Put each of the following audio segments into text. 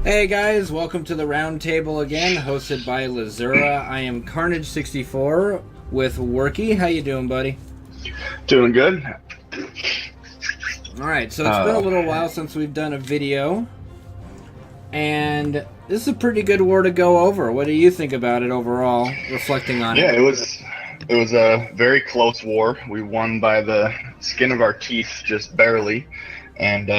Hey guys, welcome to the round table again, hosted by Lzuruha. I am Carnage64 with Worky. How you doing, buddy? Doing good. Alright, so it's been a little while since we've done a video, and this is a pretty good war to go over. What do you think about it overall, reflecting on Yeah, it? it was a very close war. We won by the skin of our teeth, just barely, and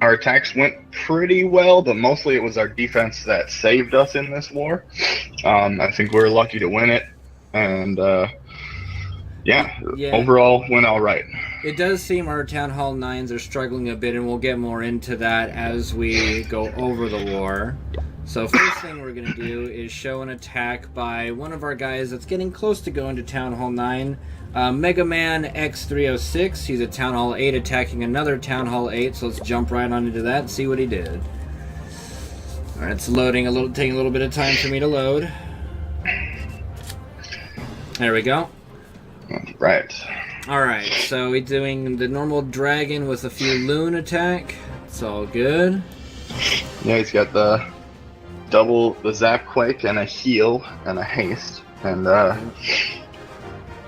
our attacks went pretty well, but mostly it was our defense that saved us in this war. I think we were lucky to win it, and yeah, overall went all right. It does seem our Town Hall 9s are struggling a bit, and we'll get more into that as we go over the war. So first thing we're going to do is show an attack by one of our guys that's getting close to going to Town Hall 9. Mega Man X306, he's at Town Hall 8 attacking another Town Hall 8, so let's jump right on into that and see what he did. Alright, it's loading taking a little bit of time for me to load. There we go. Right. Alright, so he's doing the normal dragon with a few loon attack. It's all good. Yeah, he's got the zap quake and a heal and a haste, and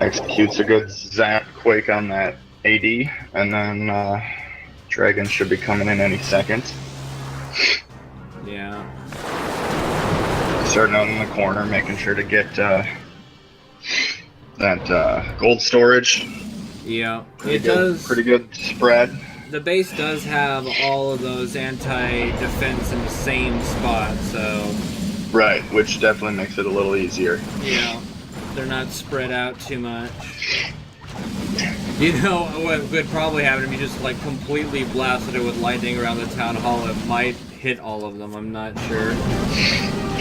executes a good zap quake on that AD, and then dragon should be coming in any second. Yeah. Starting out in the corner, making sure to get that gold storage. Yeah, it does. Pretty good spread. The base does have all of those anti-defense in the same spot, so... Right, which definitely makes it a little easier. Yeah, they're not spread out too much. You know what would probably happen if you just like completely blasted it with lightning around the town hall? It might hit all of them, I'm not sure.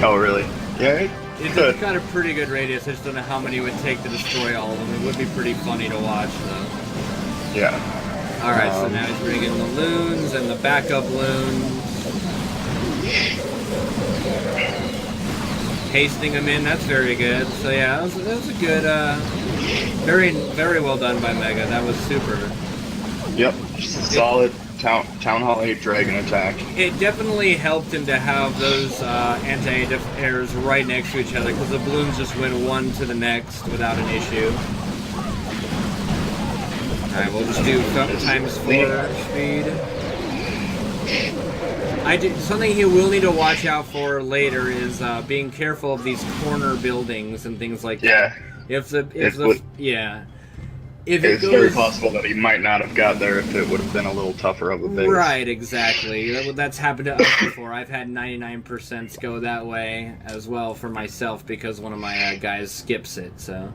Oh, really? Yeah, it's got a pretty good radius. I just don't know how many it would take to destroy all of them. It would be pretty funny to watch, though. Yeah. Alright, so now he's bringing the loons and the backup loons. Hasting them in, that's very good. So yeah, that was a good, very well done by Mega. That was super. Yep, just a solid Town Hall 8 dragon attack. It definitely helped him to have those anti-airs right next to each other, because the balloons just went one to the next without an issue. Alright, we'll just do times 4 speed. Something he will need to watch out for later is being careful of these corner buildings and things like that. It's very possible that he might not have got there if it would have been a little tougher of a base. Right, exactly. That's happened to us before. I've had 99% go that way as well for myself because one of my guys skips it, so...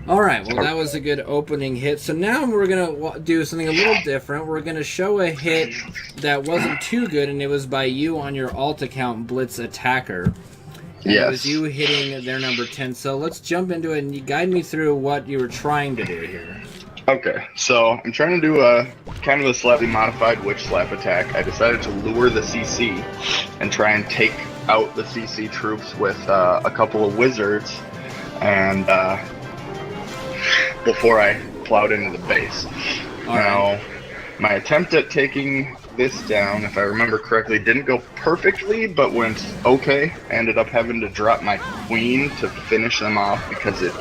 Alright, well that was a good opening hit. So now we're going to do something a little different. We're going to show a hit that wasn't too good, and it was by you on your alt account, Blitz Attacker. And it was you hitting their number 10. So let's jump into it, and you guide me through what you were trying to do here. Okay, so I'm trying to do a kind of a slightly modified witch slap attack. I decided to lure the CC and try and take out the CC troops with a couple of wizards, and before I plowed into the base. Now, my attempt at taking this down, if I remember correctly, didn't go perfectly, but went okay. I ended up having to drop my queen to finish them off because it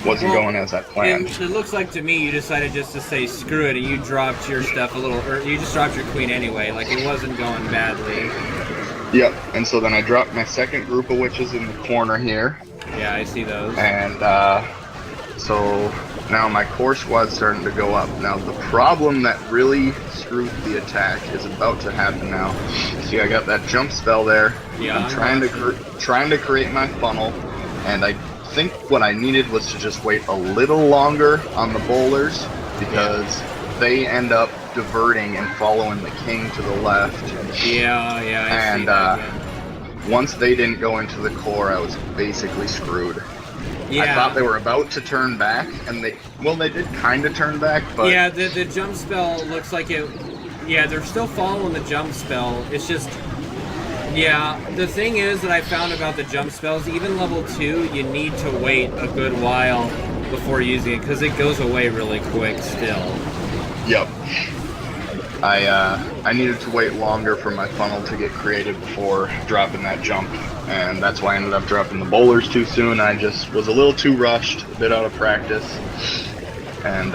wasn't going as I planned. It looks like to me you decided just to say screw it, and you dropped your stuff a little, or you just dropped your queen anyway, like it wasn't going badly. Yep, and so then I dropped my second group of witches in the corner here. Yeah, I see those. And so now my core squad's starting to go up. Now the problem that really screwed the attack is about to happen now. See, I got that jump spell there. Yeah, I'm trying to create my funnel, and I think what I needed was to just wait a little longer on the bowlers because they end up diverting and following the king to the left. Yeah, I see that. Once they didn't go into the core, I was basically screwed. Yeah. I thought they were about to turn back, and they did kind of turn back, but... Yeah, the jump spell looks like it... Yeah, they're still following the jump spell. It's just... Yeah, the thing is that I found about the jump spells, even level 2, you need to wait a good while before using it, because it goes away really quick still. Yep. I needed to wait longer for my funnel to get created before dropping that jump, and that's why I ended up dropping the bowlers too soon. I just was a little too rushed, a bit out of practice, and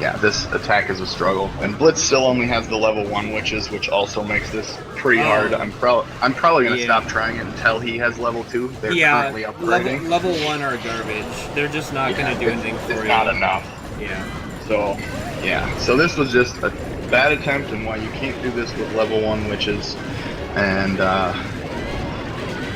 yeah, this attack is a struggle. And Blitz still only has the level 1 witches, which also makes this pretty hard. I'm probably gonna stop trying it until he has level 2. They're currently upgrading. Level 1 are garbage. They're just not gonna do anything for you. It's not enough. Yeah. So yeah, so this was just a bad attempt, and why you can't do this with level 1 witches, and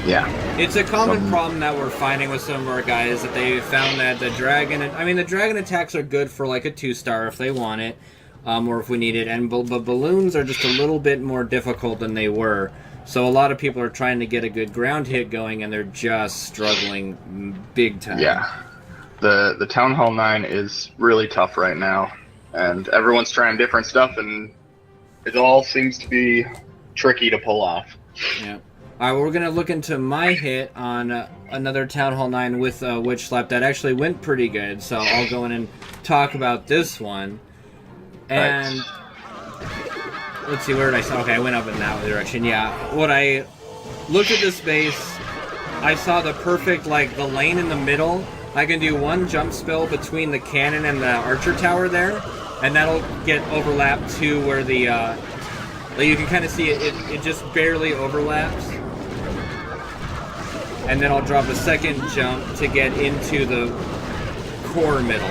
yeah. It's a common problem that we're finding with some of our guys, that they found that the dragon, I mean, the dragon attacks are good for like a 2-star if they want it, or if we need it, and but balloons are just a little bit more difficult than they were. So a lot of people are trying to get a good ground hit going, and they're just struggling big time. Yeah. The Town Hall 9 is really tough right now, and everyone's trying different stuff, and it all seems to be tricky to pull off. Yeah. Alright, well, we're going to look into my hit on another Town Hall 9 with Witch Slap that actually went pretty good, so I'll go in and talk about this one. And let's see, where did I start? Okay, I went up in that direction. Yeah, when I looked at this base, I saw the perfect, like, the lane in the middle. I can do one jump spell between the cannon and the archer tower there, and that'll get overlapped to where the, like you can kind of see it just barely overlaps. And then I'll drop a second jump to get into the core middle.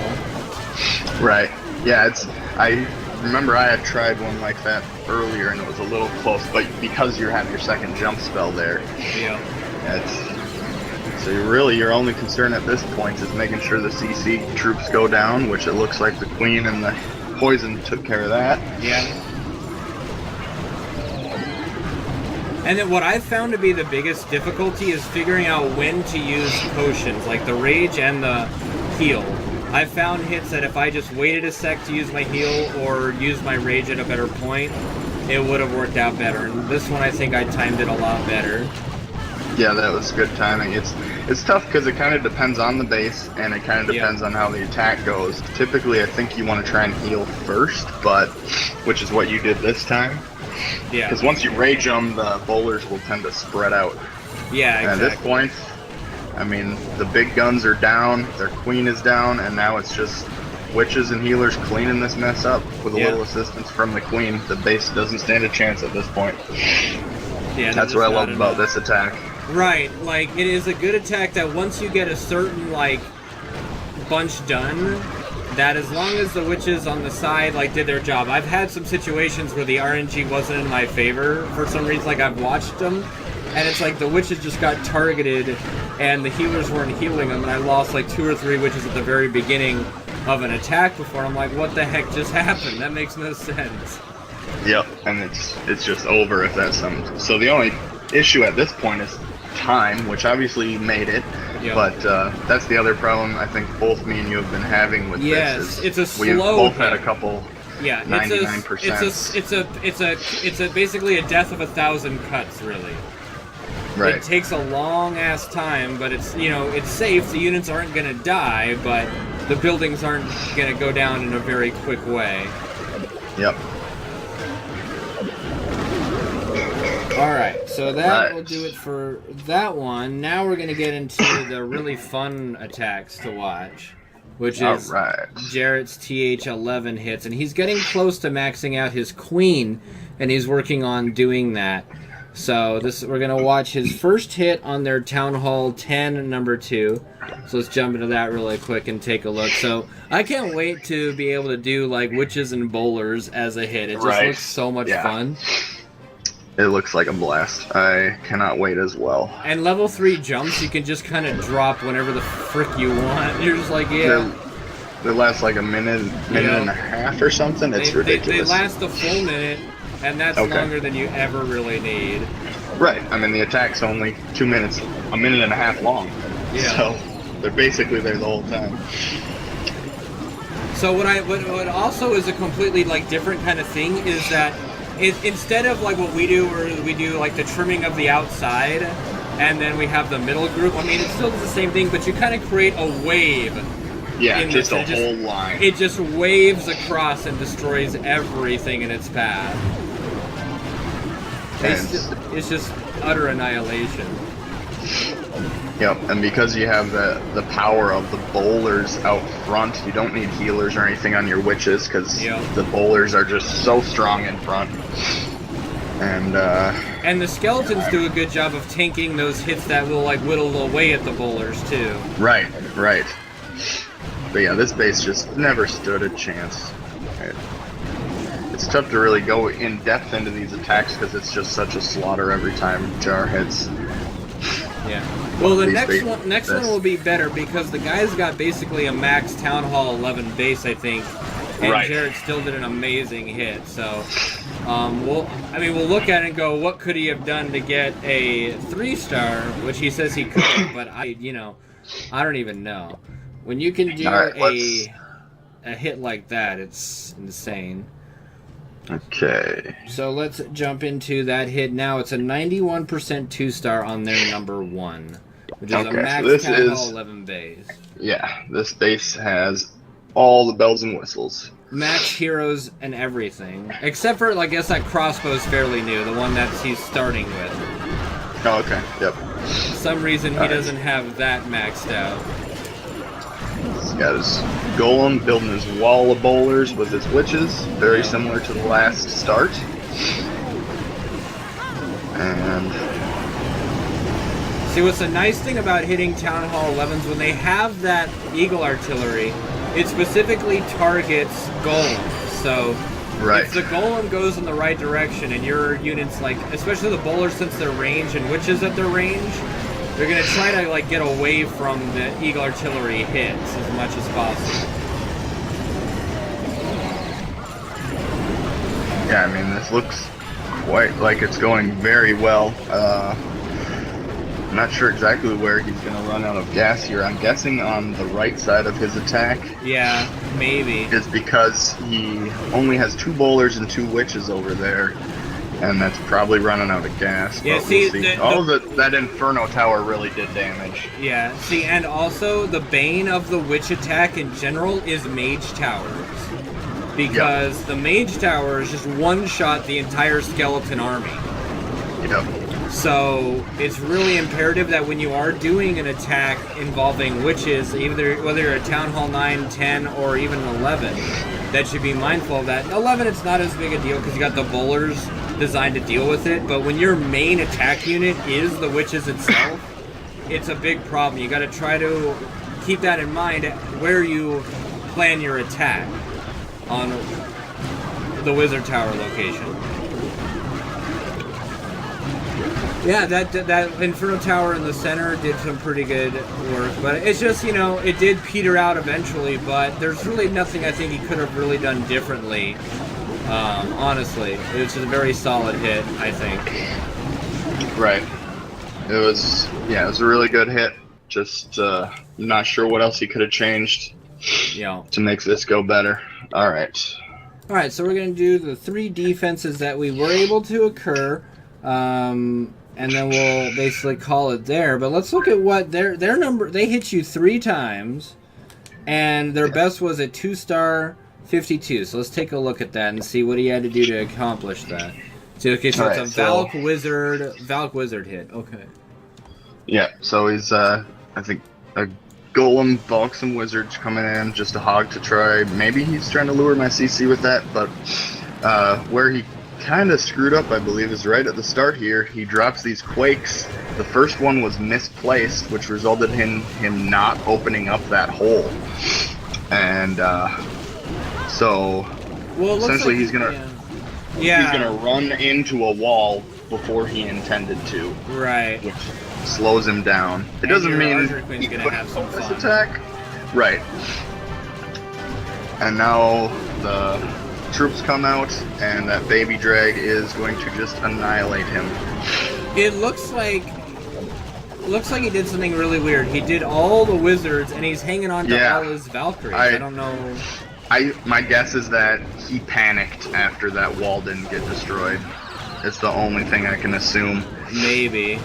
Right. Yeah, I remember I had tried one like that earlier, and it was a little close, but because you have your second jump spell there, yeah, so your only concern at this point is making sure the CC troops go down, which it looks like the Queen and the Poison took care of that. Yeah. And then what I've found to be the biggest difficulty is figuring out when to use potions, like the Rage and the Heal. I've found hits that if I just waited a sec to use my Heal or use my Rage at a better point, it would have worked out better. And this one, I think I timed it a lot better. Yeah, that was good timing. It's tough because it kind of depends on the base, and it kind of depends on how the attack goes. Typically, I think you want to try and heal first, which is what you did this time. Yeah. Because once you rage them, the bowlers will tend to spread out. Yeah, exactly. And at this point, I mean, the big guns are down, their Queen is down, and now it's just witches and healers cleaning this mess up with a little assistance from the Queen. The base doesn't stand a chance at this point. Yeah, that's what I love about this attack. Right, like, it is a good attack that once you get a certain, like, bunch done, that as long as the witches on the side, like, did their job. I've had some situations where the RNG wasn't in my favor for some reason, like, I've watched them, and it's like the witches just got targeted, and the healers weren't healing them, and I lost, like, 2 or 3 witches at the very beginning of an attack before. I'm like, what the heck just happened? That makes no sense. Yep, and it's just over if that's something. So the only issue at this point is time, which obviously made it, but that's the other problem I think both me and you have been having with this. It's a slow. We've both had a couple. Yeah, 99%. It's a basically a death of 1,000 cuts, really. Right. It takes a long ass time, but it's it's safe. The units aren't gonna die, but the buildings aren't gonna go down in a very quick way. Yep. Alright, so that will do it for that one. Now we're going to get into the really fun attacks to watch, which is Jarrett's TH11 hits. And he's getting close to maxing out his Queen, and he's working on doing that. So we're going to watch his first hit on their Town Hall 10, number 2. So let's jump into that really quick and take a look. So I can't wait to be able to do like witches and bowlers as a hit. It just looks so much fun. It looks like a blast. I cannot wait as well. And level 3 jumps, you can just kind of drop whenever the frick you want. You're just like, They last like a minute and a half or something. It's ridiculous. They last a full minute, and that's longer than you ever really need. Right. I mean, the attack's only 2 minutes, a minute and a half long. Yeah. So they're basically there the whole time. So what also is a completely like different kind of thing is that instead of like what we do, where we do like the trimming of the outside, and then we have the middle group. I mean, it still does the same thing, but you kind of create a wave Yeah, in just this. a whole line. It just waves across and destroys everything in its path. It's just utter annihilation. Yep, and because you have the power of the bowlers out front, you don't need healers or anything on your witches, because the bowlers are just so strong in front. And the skeletons do a good job of tanking those hits that will like whittle away at the bowlers too. Right. But yeah, this base just never stood a chance. It's tough to really go in depth into these attacks because it's just such a slaughter every time Jar hits. Yeah. Well, the next one will be better because the guy's got basically a max Town Hall 11 base, I think, and Jared still did an amazing hit. So, we'll look at it and go, what could he have done to get a 3-star, which he says he could, but I don't even know. When you can do a hit like that, it's insane. Okay. So let's jump into that hit now. It's a 91% 2-star on their number 1, which is a max Town Hall 11 base. Yeah, this base has all the bells and whistles. Max heroes and everything. Except for, I guess, that crossbow's fairly new, the one that he's starting with. Oh, okay. Yep. For some reason, he doesn't have that maxed out. He's got his golem building his wall of bowlers with his witches, very similar to the last start. And see, what's the nice thing about hitting Town Hall 11s, when they have that Eagle Artillery, it specifically targets golems. So if the golem goes in the right direction and your units, especially the bowlers, since they're range and witches at their range, they're going to try to get away from the Eagle Artillery hits as much as possible. yeah, I mean, this looks quite like it's going very well. I'm not sure exactly where he's going to run out of gas here. I'm guessing on the right side of his attack. Yeah, maybe. Is because he only has 2 bowlers and 2 witches over there. And that's probably running out of gas. Yeah, but we'll see. That Inferno Tower really did damage. Yeah, see, and also the bane of the witch attack in general is Mage Towers. Because the Mage Towers just one-shot the entire skeleton army. Yep. So it's really imperative that when you are doing an attack involving witches, whether you're a Town Hall 9, 10, or even 11, that should be mindful of that. 11, it's not as big a deal because you got the bowlers designed to deal with it, but when your main attack unit is the witches itself, it's a big problem. You got to try to keep that in mind where you plan your attack on the Wizard Tower location. Yeah, that Inferno Tower in the center did some pretty good work, but it's just, it did peter out eventually, but there's really nothing I think he could have really done differently. Honestly, it was just a very solid hit, I think. Right. It was a really good hit. Just not sure what else he could have changed to make this go better. All right, so we're going to do the 3 defenses that we were able to occur, and then we'll basically call it there. But let's look at what their number. They hit you 3 times, and their best was a 2-star 52. So let's take a look at that and see what he had to do to accomplish that. So it's a Valk Wizard hit. Okay. Yeah. So he's I think a Golem, Valks, and Wizards coming in, just a hog to try. Maybe he's trying to lure my CC with that, but where he kind of screwed up, I believe, is right at the start here. He drops these Quakes. The first one was misplaced, which resulted in him not opening up that hole. And so essentially he's gonna run into a wall before he intended to. Right. Which slows him down. It doesn't mean he's gonna have some this fun. Attack. Right. And now the troops come out, and that baby drag is going to just annihilate him. It looks like he did something really weird. He did all the wizards, and he's hanging on to all his Valkyries. I don't know. My guess is that he panicked after that wall didn't get destroyed. It's the only thing I can assume. Maybe.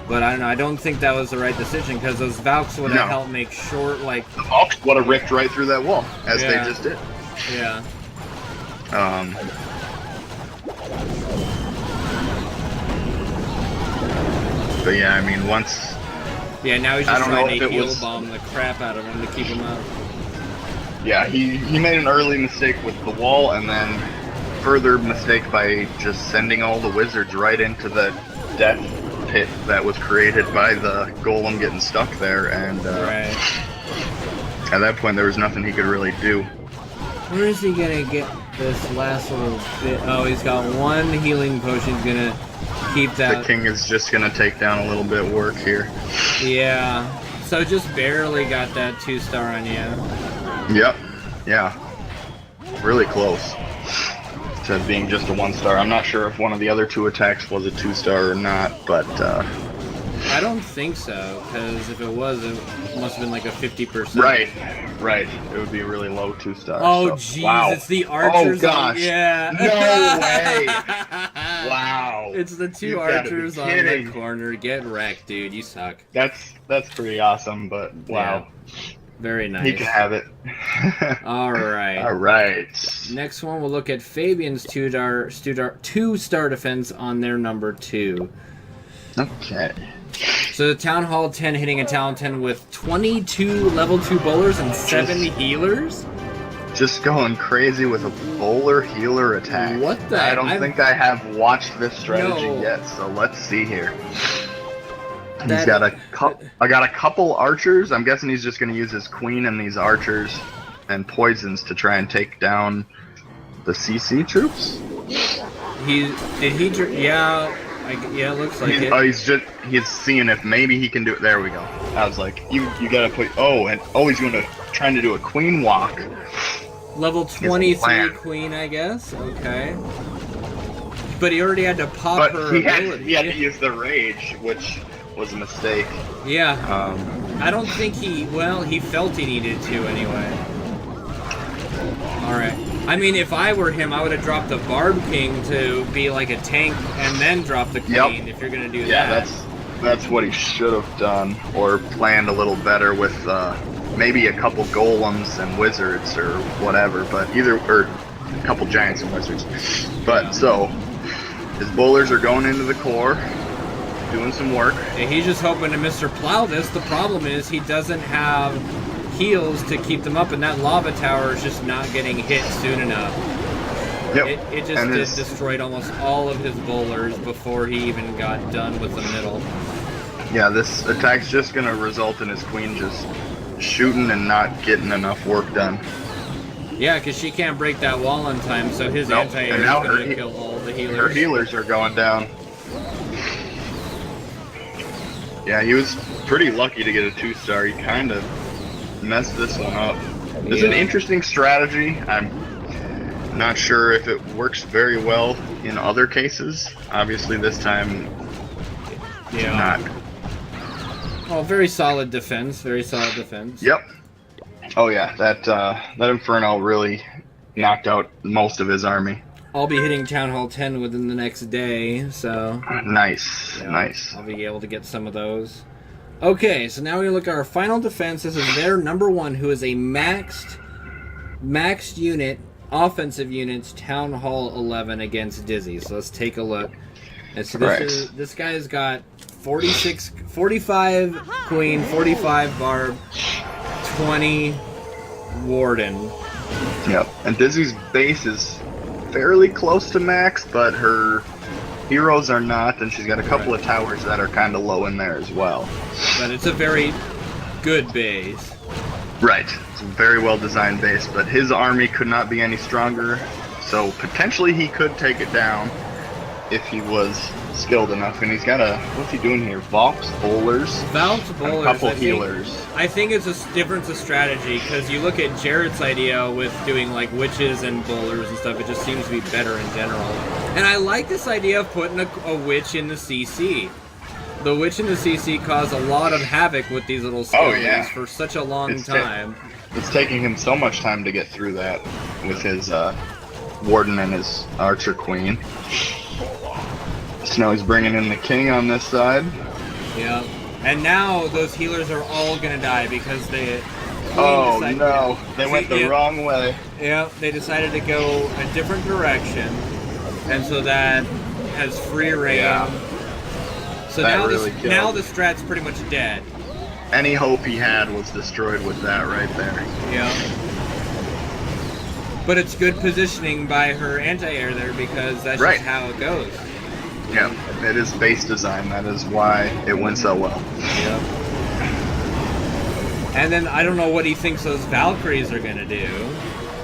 But I don't know. I don't think that was the right decision because those Valks would have helped make short, like... The Valks would have ripped right through that wall, as they just did. Yeah. But yeah, I mean, once... Yeah, now he's just trying to heal bomb the crap out of him to keep him up. Yeah, he made an early mistake with the wall, and then further mistake by just sending all the wizards right into the death pit that was created by the golem getting stuck there, and at that point there was nothing he could really do. Where is he gonna get this last little bit? Oh, he's got one healing potion. He's gonna keep that. The king is just gonna take down a little bit of work here. Yeah, so just barely got that 2-star on you. Yep, yeah, really close to being just a 1-star. I'm not sure if one of the other 2 attacks was a 2-star or not, but I don't think so, because if it was, it must have been like a 50%. Right. It would be a really low 2-star. Oh, jeez, wow. It's the archers. Oh, gosh. Yeah. No way. Wow. It's the 2 archers on the corner. Get wrecked, dude. You suck. That's pretty awesome, but wow. Yeah. Very nice. He can have it. All right. Next one, we'll look at Fabian's 2-star defense on their number 2. Okay. So the Town Hall 10 hitting a Town 10 with 22 level 2 bowlers and 7 healers? Just going crazy with a bowler healer attack. What the? I don't think I have watched this strategy yet, so let's see here. He's got I got a couple archers. I'm guessing he's just going to use his queen and these archers and poisons to try and take down the CC troops. Yeah, it looks like it. Oh, he's seeing if maybe he can do it. There we go. I was like, you got to put. He's going to trying to do a queen walk. Level 23 queen, I guess. Okay. But he already had to pop her ability. He had to use the rage, which was a mistake. Yeah. I don't think he felt he needed to anyway. Alright. I mean, if I were him, I would have dropped the Barb King to be like a tank and then drop the Queen if you're going to do that. Yeah, that's what he should have done, or planned a little better with maybe a couple golems and wizards or whatever, or a couple giants and wizards. But so, his bowlers are going into the core, doing some work. Yeah, he's just hoping to Mr. Plow this. The problem is he doesn't have heals to keep them up, and that lava tower is just not getting hit soon enough. Yep. It just destroyed almost all of his bowlers before he even got done with the middle. Yeah, this attack's just going to result in his queen just shooting and not getting enough work done. Yeah, because she can't break that wall in time, so his anti-air is going to kill all the healers. Her healers are going down. Yeah, he was pretty lucky to get a 2-star. He kind of messed this one up. This is an interesting strategy. I'm not sure if it works very well in other cases. Obviously, this time, not. Oh, very solid defense. Very solid defense. Yep. Oh yeah, that Inferno really knocked out most of his army. I'll be hitting Town Hall 10 within the next day, so... Nice, nice. I'll be able to get some of those. Okay, so now we look at our final defense. This is their number 1, who is a maxed unit, offensive units, Town Hall 11 against Dizzy. So let's take a look. And so this guy's got 45 Queen, 45 Barb, 20 Warden. Yep, and Dizzy's base is fairly close to max, but her heroes are not, and she's got a couple of towers that are kind of low in there as well. But it's a very good base. Right, it's a very well designed base, but his army could not be any stronger, so potentially he could take it down if he was skilled enough. And he's got what's he doing here? Valks, bowlers, a couple healers. I think it's a difference of strategy, because you look at Jarrett's idea with doing like witches and bowlers and stuff, it just seems to be better in general. And I like this idea of putting a witch in the CC. The witch in the CC caused a lot of havoc with these little skeletons for such a long time. It's taking him so much time to get through that with his warden and his archer queen. So now he's bringing in the king on this side. Yep. And now those healers are all gonna die because they. Oh no, they went the wrong way. Yeah, they decided to go a different direction, and so that has free reign. Yeah. So that now really now the strat's pretty much dead. Any hope he had was destroyed with that right there. Yeah. But it's good positioning by her anti-air there because that's just how it goes. Yeah, it is base design. That is why it went so well. Yep. And then I don't know what he thinks those Valkyries are gonna do.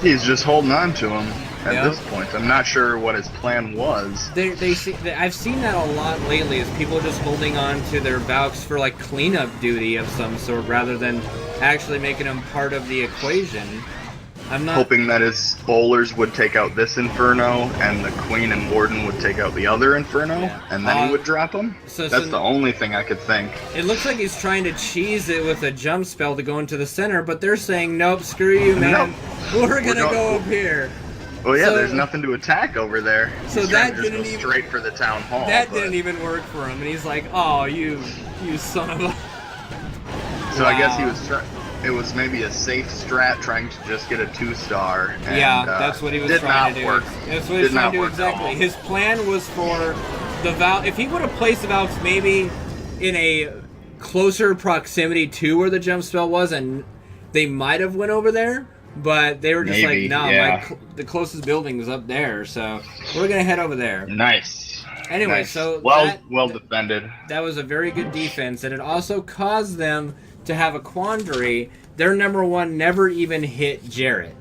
He's just holding on to them at this point. I'm not sure what his plan was. I've seen that a lot lately. Is people just holding on to their Valks for like cleanup duty of some sort rather than actually making them part of the equation. I'm not hoping that his bowlers would take out this Inferno and the Queen and Warden would take out the other Inferno, and then he would drop them. That's the only thing I could think. It looks like he's trying to cheese it with a jump spell to go into the center, but they're saying, nope, screw you, man. Nope. We're gonna go up here. Well, yeah, there's nothing to attack over there. So that didn't go straight for the town hall. That didn't even work for him, and he's like, oh, you son of a... So I guess he was it was maybe a safe strat trying to just get a 2-star. Yeah, that's what he was trying to do. Work. That's what he was trying to do, exactly. His plan was for the Valk. If he would have placed the Valks maybe in a closer proximity to where the jump spell was, and they might have went over there, but they were just like, no, the closest building is up there, so we're going to head over there. Nice. Anyway, so well defended. That was a very good defense, and it also caused them to have a quandary. Their number one never even hit Jarrett.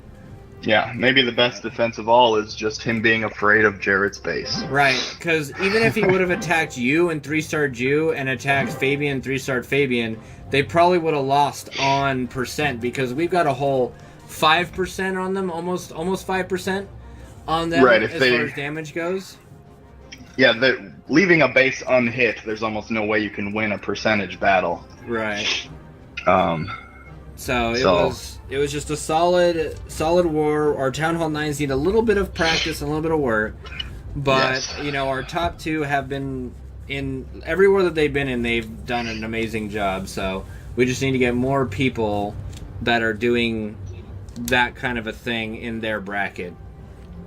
Yeah, maybe the best defense of all is just him being afraid of Jarrett's base. Right, because even if he would have attacked you and 3-starred you and attacked Fabian, 3-starred Fabian, they probably would have lost on percent because we've got a whole 5% on them, almost 5% on them as far as damage goes. Yeah, leaving a base unhit, there's almost no way you can win a percentage battle. Right. So it was just a solid war. Our Town Hall 9s need a little bit of practice and a little bit of work, but you know, our top two have been in everywhere that they've been in. They've done an amazing job. So we just need to get more people that are doing that kind of a thing in their bracket.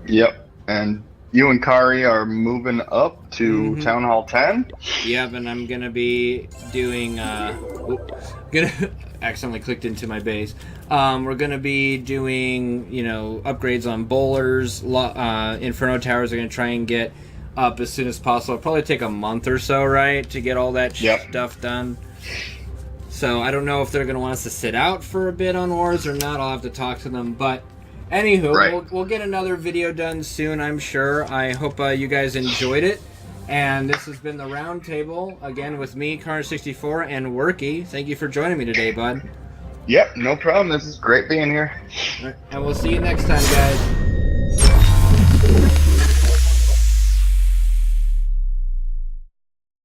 Yep, and you and Kari are moving up to Town Hall 10? Yep, and I'm going to be doing... accidentally clicked into my base. We're going to be doing, you know, upgrades on bowlers. Inferno Towers are going to try and get up as soon as possible. It'll probably take a month or so, right, to get all that stuff done. So I don't know if they're going to want us to sit out for a bit on wars or not. I'll have to talk to them, but... Anywho, we'll get another video done soon, I'm sure. I hope you guys enjoyed it. And this has been the Roundtable, again with me, Carnage64, and Worky. Thank you for joining me today, bud. Yep, no problem. This is great being here. And we'll see you next time, guys.